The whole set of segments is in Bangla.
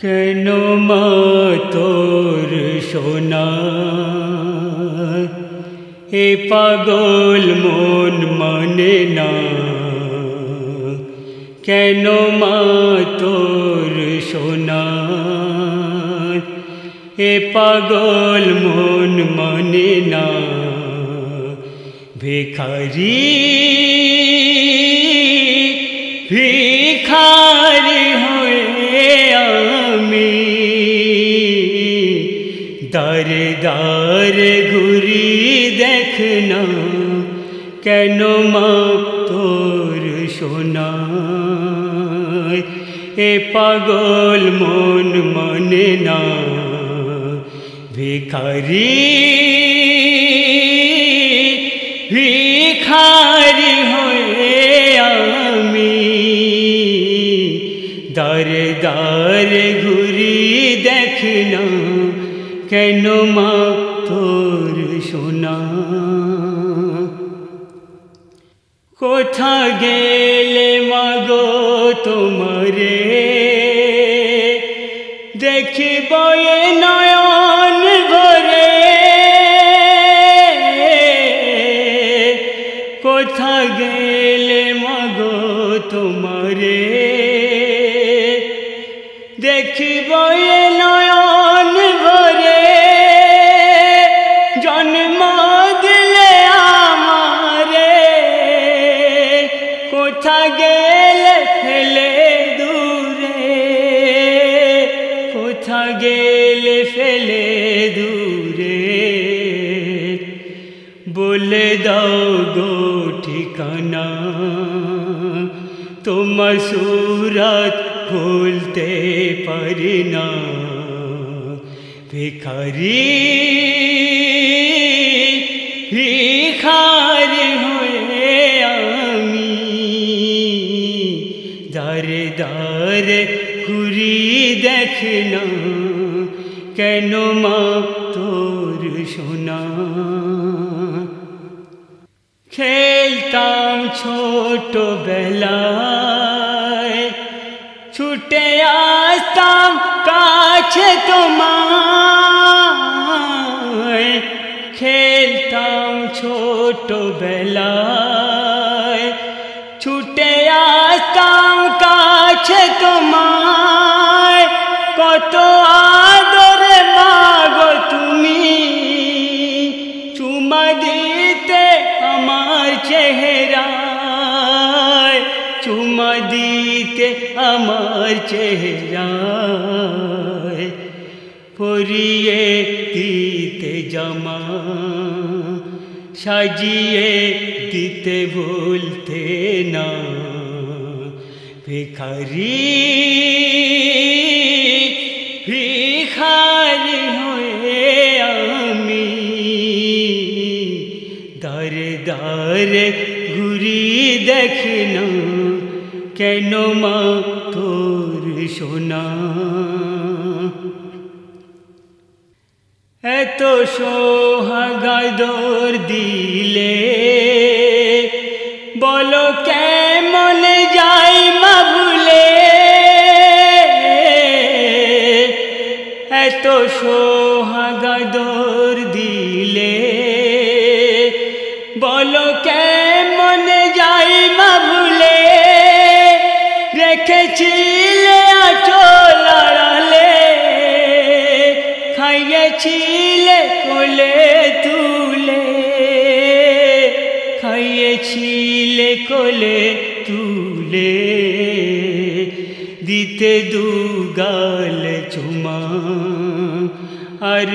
কেন মা তোর সোনা এ পাগল মন মানে না, কেন মা তোর সোনা এ পাগল মন মানে না। ভিখারি ভিখারি হয়ে আমি দারে দারে ঘুরি দেখনা, কেন মা তোর সোনা এ পাগল মন মানে না। ভিখারি ভিখারি হয়ে আমি দারে দারে ঘুরি দেখনা, কেন মা তোর সোনা। কোথা গেলে মাগো তোমারে দেখিব এ নয়ন ভরে, কোথা গেলে মাগো তোমারে দেখিব এ নয়ন ভরে। জন্ম দিলে আমারে কোথা গেলে ফেলে দূরে, কোথা গেলে ফেলে দূরে। বলে দাও গো ঠিকানা, তোমার সুরত ভুলতে পারি না। ভিখারি ভিখারি হয়ে আমি দারে দারে ঘুরি দেখনা, কেন মা তোর সোনা। খেলতাম ছোট বেলায় ছুটে আসতাম কাছে তোমায়, খেলতাম ছোট বেলায় ছুটে আসতাম কাছে তোমায়। কত আদরে মাগো তুমি চুমা দিতে আমার চেহারায়, চুমা দিতে আমার চেহারায়। পরিয়ে দিতে জামা সাজিয়ে দিতে ভুলতে না। ভিখারি ভিখারি হয়ে আমি দারে দারে ঘুরি দেখনা, কেন মা তোর সোনা। এত সোহাগাদর দিলে বলো কেমন যাই মা ভুলে, এত সোহাগাদর দিলে বলো কেমন যাই মা ভুলে। রেখেছিলে আঁচল আড়ালে, খাইয়েছিলে কোলে তুলে, খাইয়েছিলে কোলে তুলে। দিতে দুগাল চুমা আর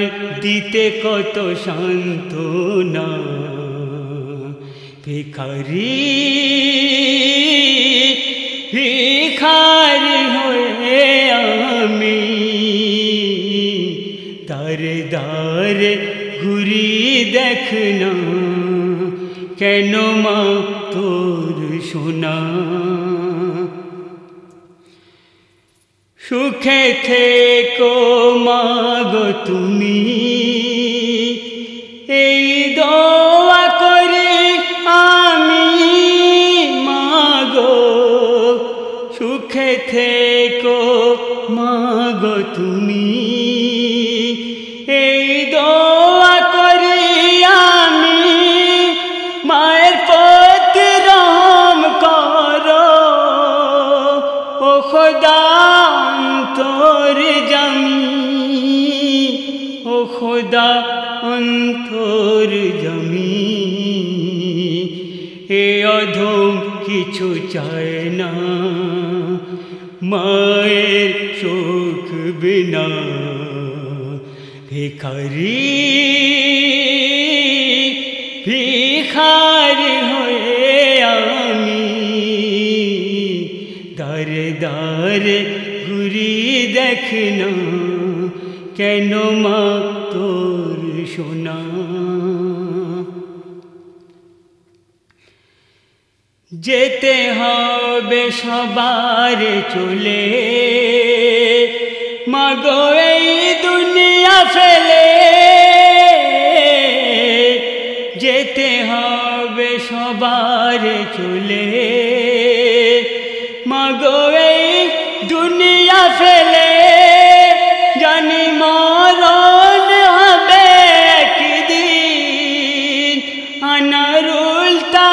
দিতে কত সান্ত্বনা। ভিখারি ভিখারি হয়ে আমি দারে দারে ঘুরি দেখনা, কেন মা তোর সোনা। সুখে থেকো মাগো তুমি এই দোয়া করি আমি মাগো, সুখে থেকো মাগো গো তুমি এই দোয়া করি আমি মায়ের প্রতি রহম করো ও খোদা অন্তর জমি ও খোদা অন্তর জমি এ অধম কিছু চায় না মায়ের শোক বিনা ভিখারি ভিখারি হয়ে আমি দারে দারে ঘুরি দেখনা কেন মা তোর সোনা যেতে হবে সবার চলে মাগো এই দুনিয়া ফেলে যেতে হবে সবার চলে মাগো এই দুনিয়া ফেলে জানি মরণ হবে একদিন আনার উল্টা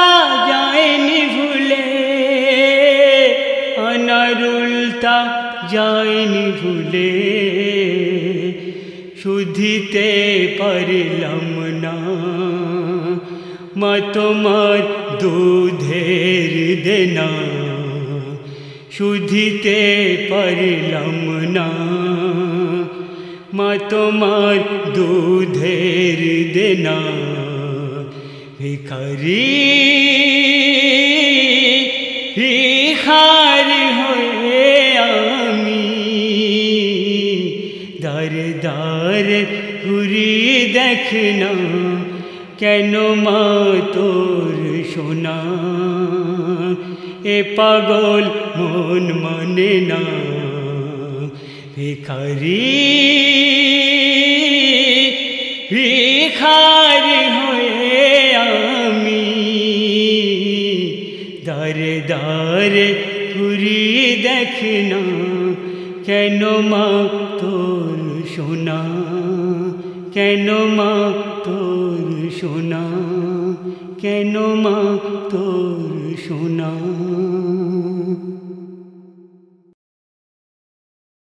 যায়নি ভুলে আনার উল্টা যায়নি ভুলে শুধিতে পারলাম না মা তোমার দুধের দেনা শুধিতে পারলাম না মা তোমার দুধের দেনা ভিখারি ভিখারি হয়ে আমি দারে দারে ঘুরি দেখনা কেন মা তোর সোনা এ পাগল মন মানে না ভিখারি ভিখারি হয়ে আমি দারে দারে ঘুরি দেখনা কেন মা তোর সোনা কেন মা তোর সোনা কেন মা তোর সোনা